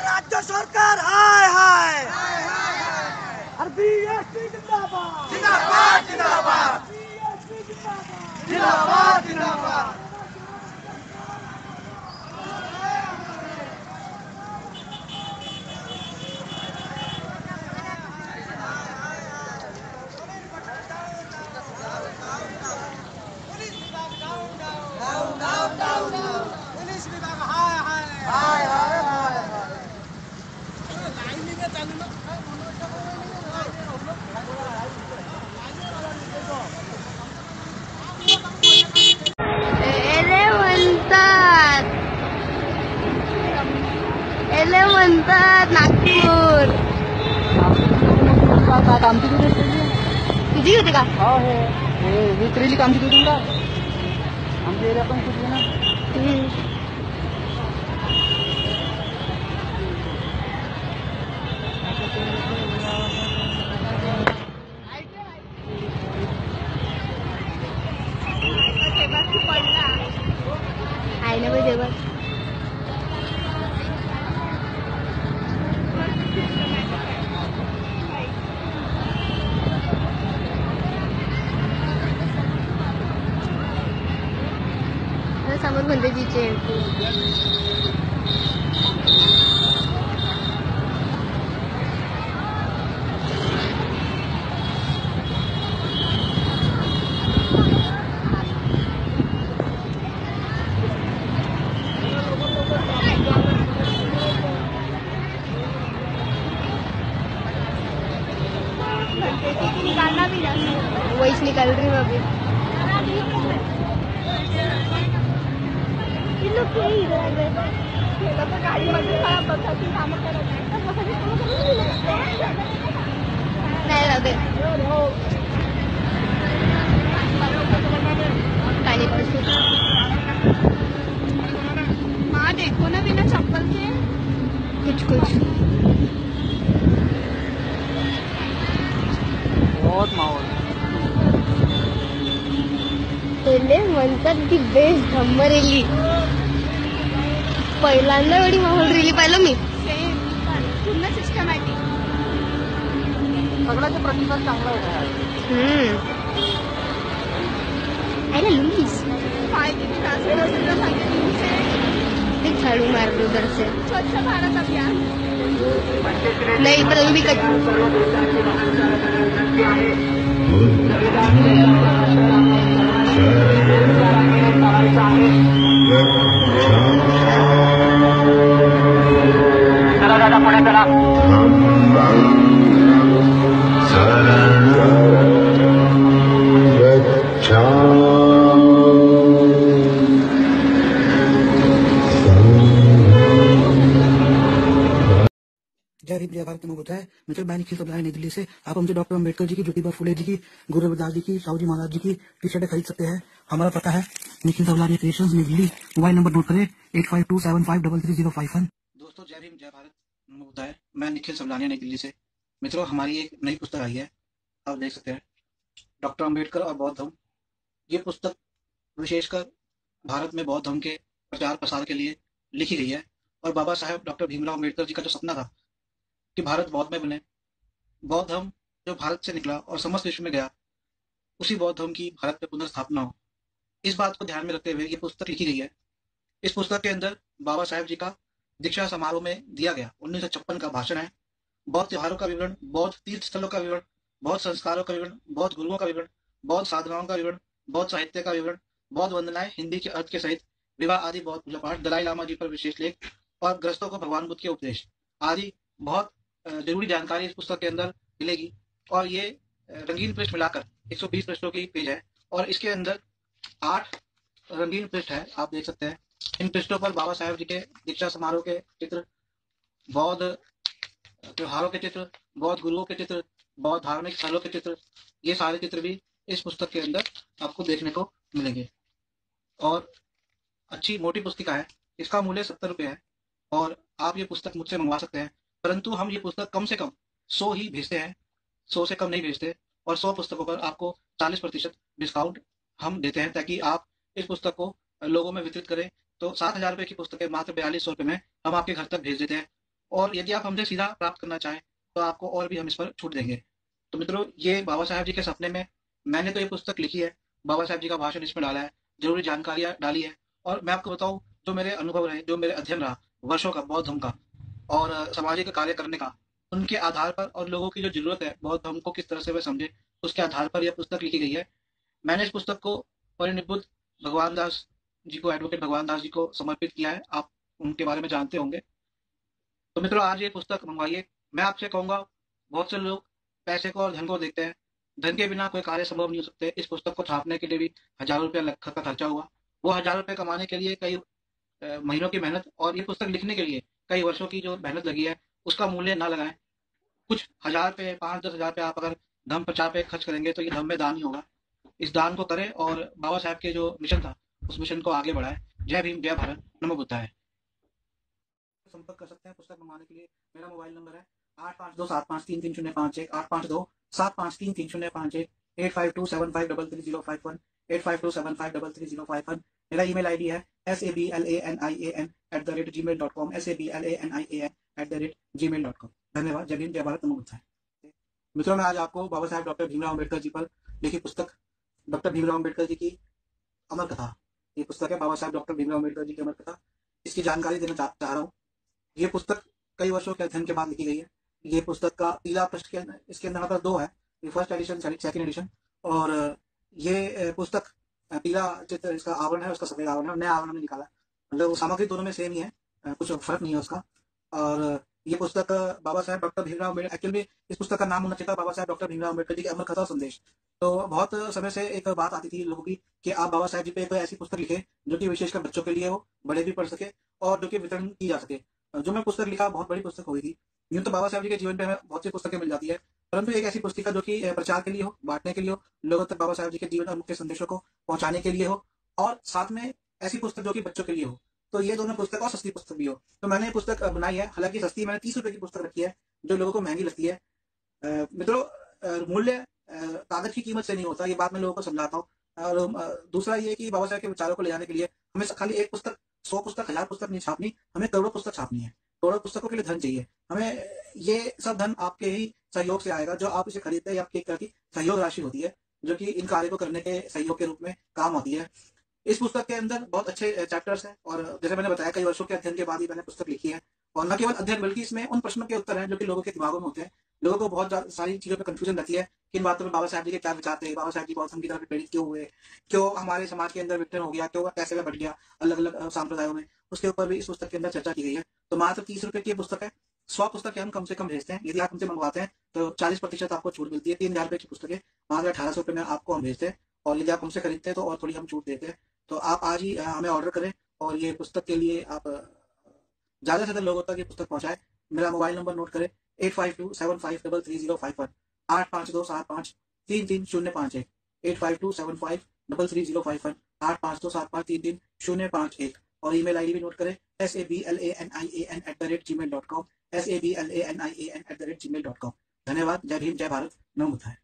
राज्य सरकार हाय हाय, बीएसपी जिंदाबाद, जिंदाबाद जिंदाबाद, बीएसपी जिंदाबाद, जिंदाबाद जिंदाबाद। संपत नागपूर तुझी होती का लिटरली काम किती तुला आमच्या एरिया पण कुठे ना आहे ना बघ जेवण समोर भंतेजीचे निकालना भी ना वही निकल रही हूँ अभी गाडीमध्ये नाही राहू दे हाँ देखो ना बिना चप्पल के कुछ कुछ बहुत माहौल पहिले म्हणतात ती बेस्ट धम्मरेली पहिल्यांदा एवढी माहोल रेली पाहिलं मी पूर्ण सिस्टमॅटिक सगळ्याचा प्रतिसाद चांगला होता आहे ना लुईस ते झाडू मार दो उधर से स्वच्छ भारत अभियान नहीं पर अभी जय हिंद जय भारत में होता है मित्र मैं निखिल सबलाया नई दिल्ली से। आप हमसे डॉक्टर अम्बेडकर जी की, ज्योतिबा फुले जी की, गुरु रविदास जी की, साहू जी महाराज जी की टी शर्टें खरीद सकते हैं। हमारा पता है निखिल सबलाया क्रिएशंस नई दिल्ली। मोबाइल नंबर नोट करें 8527533051। दोस्तों जय भीम जय भारत होता है। मैं निखिल सबलानिया नई दिल्ली से। मित्रों हमारी एक नई पुस्तक आई है, आप देख सकते हैं, डॉक्टर अम्बेडकर और बौद्ध धर्म। ये पुस्तक विशेषकर भारत में बौद्ध धर्म के प्रचार प्रसार के लिए लिखी गई है और बाबा साहेब डॉक्टर भीमराव अम्बेडकर जी का जो सपना था कि भारत बौद्ध में बने, बौद्ध धर्म जो भारत से निकला और समस्त विश्व में गया, उसी बौद्ध धर्म की भारत में पुनर्स्थापना हो, इस बात को ध्यान में रखते हुए ये पुस्तक लिखी गई है। इस पुस्तक के अंदर बाबा साहेब जी का दीक्षा समारोह में दिया गया 1956 का भाषण है, बौद्ध त्योहारों का विवरण, बौद्ध तीर्थ स्थलों का विवरण, बौद्ध संस्कारों का विवरण, बौद्ध गुरुओं का विवरण, बौद्ध साधनाओं का विवरण, बौद्ध साहित्य का विवरण, बौद्ध वंदनाएं हिंदी के अर्थ के सहित, विवाह आदि बौद्ध पूजा पाठ, दलाई लामा जी पर विशेष लेख और ग्रस्तों को भगवान बुद्ध के उपदेश आदि बहुत जरूरी जानकारी इस पुस्तक के अंदर मिलेगी। और ये रंगीन पृष्ठ मिलाकर 120 पृष्ठों की पेज है और इसके अंदर 8 रंगीन पृष्ठ है, आप देख सकते हैं। इन पृष्ठों पर बाबा साहेब जी के दीक्षा समारोह के चित्र, बौद्ध त्योहारों के चित्र, बौद्ध गुरुओं के चित्र, बौद्ध धार्मिक स्थलों के चित्र, ये सारे चित्र भी इस पुस्तक के अंदर आपको देखने को मिलेंगे। और अच्छी मोटी पुस्तिका है, इसका मूल्य 70 रुपये है और आप ये पुस्तक मुझसे मंगवा सकते हैं, परंतु हम ये पुस्तक कम से कम 100 ही भेजते हैं, 100 से कम नहीं भेजते। और 100 पुस्तकों पर आपको 40% डिस्काउंट हम देते हैं ताकि आप इस पुस्तक को लोगों में वितरित करें। तो 7,000 रुपये की पुस्तकें मात्र 4200 रुपये में हम आपके घर तक भेज देते हैं। और यदि आप हमसे सीधा प्राप्त करना चाहें तो आपको और भी हम इस पर छूट देंगे। तो मित्रों, ये बाबा साहेब जी के सपने में मैंने तो ये पुस्तक लिखी है, बाबा साहेब जी का भाषण इसमें डाला है, जरूरी जानकारियां डाली है। और मैं आपको बताऊं, जो मेरे अनुभव रहे, जो मेरे अध्ययन रहा वर्षों का बौद्ध धर्म का और सामाजिक कार्य करने का, उनके आधार पर और लोगों की जो जरूरत है बौद्ध धर्म को किस तरह से वे समझे, उसके आधार पर यह पुस्तक लिखी गई है। मैंने इस पुस्तक को परिनिब्बुद्ध भगवान दास जी को, एडवोकेट भगवान दास जी को समर्पित किया है। आप उनके बारे में जानते होंगे। तो मित्रों, आज ये पुस्तक मंगवाइए। मैं आपसे कहूंगा, बहुत से लोग पैसे को और धन को देखते हैं, धन के बिना कोई कार्य संभव नहीं हो सकते। इस पुस्तक को छापने के लिए भी हजारों रुपया का खर्चा हुआ। वो 1000 रुपये कमाने के लिए कई महीनों की मेहनत और ये पुस्तक लिखने के लिए कई वर्षों की जो मेहनत लगी है उसका मूल्य ना लगाएं। कुछ हजार पे, 5-10 हजार पे आप अगर धम्म प्रचार पे खर्च करेंगे तो ये धम्म में दान ही होगा। इस दान को करें और बाबा साहब के जो मिशन था उस मिशन को आगे बढ़ाएं। जय भीम, जय भारत, नमो बुद्धाय। संपर्क कर सकते हैं पुस्तक मंगवाने के लिए। मेरा मोबाइल नंबर है 8527533051, 8527533051, 8527533051, 8527533051। मेरा ईमेल आईडी है sablananian@gmail.com, sablananian@gmail.com। धन्यवाद। जय भीम, जय भारत, नमो बुद्धाय। मित्रों, मैं आज आपको बाबा साहब डॉक्टर भीमराव अम्बेडकर जी पर लिखी पुस्तक डॉक्टर भीमराव अम्बेडकर जी की अमर कथा, ये पुस्तक है बाबा साहब डॉक्टर भीमराव अम्बेडकर जी की अमर कथा, इसकी जानकारी देना चाह रहा हूँ। ये पुस्तक कई वर्षों के अध्ययन के बाद लिखी गई है। ये पुस्तक का पीला पृष्ठ के अंदर, इसके अंदर मतलब 2 है, फर्स्ट एडिशन, सेकंड एडिशन। और ये पुस्तक पीला चित्र इसका आवरण है, उसका सफेद आवरण है, नया आवरण निकाला, मतलब सामग्री दोनों में सेम ही है, कुछ फर्क नहीं है उसका। और ये पुस्तक बाबा साहब डॉक्टर भीमराव अम्बेडकर, एक्चुअली इस पुस्तक का नाम होना चाहिए था बाबा साहब डॉक्टर भीमराव अम्बेडकर जी की अमर कथा संदेश। तो बहुत समय से एक बात आती थी लोगों की कि आप बाबा साहब जी पे एक ऐसी पुस्तक लिखे जो कि विशेषकर बच्चों के लिए हो, बड़े भी पढ़ सके और जो कि वितरण की जा सके। जो मैं पुस्तक लिखा बहुत बड़ी पुस्तक हो गई थी। यूं तो बाबा साहब जी के जीवन पे हमें बहुत सी पुस्तकें मिल जाती है, परंतु एक ऐसी पुस्तिका जो कि प्रचार के लिए हो, बांटने के लिए हो, लोगों तक बाबा साहब जी के जीवन और मुख्य संदेशों को पहुंचाने के लिए हो, और साथ में ऐसी पुस्तक जो कि बच्चों के लिए हो। तो ये दोनों पुस्तक और सस्ती पुस्तक भी हो। तो मैंने ये पुस्तक बनाई है, हालांकि सस्ती, मैंने 30 रुपए की पुस्तक रखी है जो लोगों को महंगी लगती है। मित्रों, मूल्य कागज की कीमत से नहीं होता, ये बात मैं लोगों को समझाता हूँ। और दूसरा ये कि बाबा साहब के विचारों को ले जाने के लिए हमें खाली एक पुस्तक, 100 पुस्तक, 1000 पुस्तक नहीं छापनी, हमें करोड़ों पुस्तक छापनी है। करोड़ों पुस्तकों के लिए धन चाहिए हमें। ये सब धन आपके ही सहयोग से आएगा, जो आप इसे खरीदते हैं, आपकी एक तरह की सहयोग राशि होती है जो कि इन कार्य को करने के सहयोग के रूप में काम आती है। इस पुस्तक के अंदर बहुत अच्छे चैप्टर्स हैं, और जैसे मैंने बताया कई वर्षों के अध्ययन के बाद ही मैंने पुस्तक लिखी है। और न केवल अध्ययन बल्कि इसमें उन प्रश्नों के उत्तर हैं जो कि लोगों के दिमागों में होते हैं। लोगों को बहुत सारी चीजों में कंफ्यूजन रहती है, किन बातों में बाबा साहब जी के क्या विचार थे, बाबा साहब जी बौद्ध की तरफ प्रेरित क्यों हुए, क्यों हमारे समाज के अंदर विघटन हो गया, क्यों कैसे में बढ़ गया अलग अलग सांप्रदायों में, उसके ऊपर भी इस पुस्तक के अंदर चर्चा की गई है। तो मात्र 30 रुपए की पुस्तक है। 100 पुस्तकें हम कम से कम भेजते हैं। यदि आप हमसे मंगवाते हैं तो 40% आपको छूट मिलती है। 3000 रुपए की पुस्तकें मात्र 1800 रुपए में आपको हम भेजते हैं, और यदि आप हमसे खरीदते हैं तो और थोड़ी हम छूट देते हैं। तो आप आज ही हमें ऑर्डर करें और ये पुस्तक के लिए आप ज्यादा से ज्यादा लोगों तक ये पुस्तक पहुंचाएं। मेरा मोबाइल नंबर नोट करें 8527533051, 8527533051, 8527533051, 8527533051। और ईमेल आईडी भी नोट करें sablananian@gmail.com, sablananian@gmail.com। धन्यवाद। जय भीम, जय भारत, नमो बुद्धाय।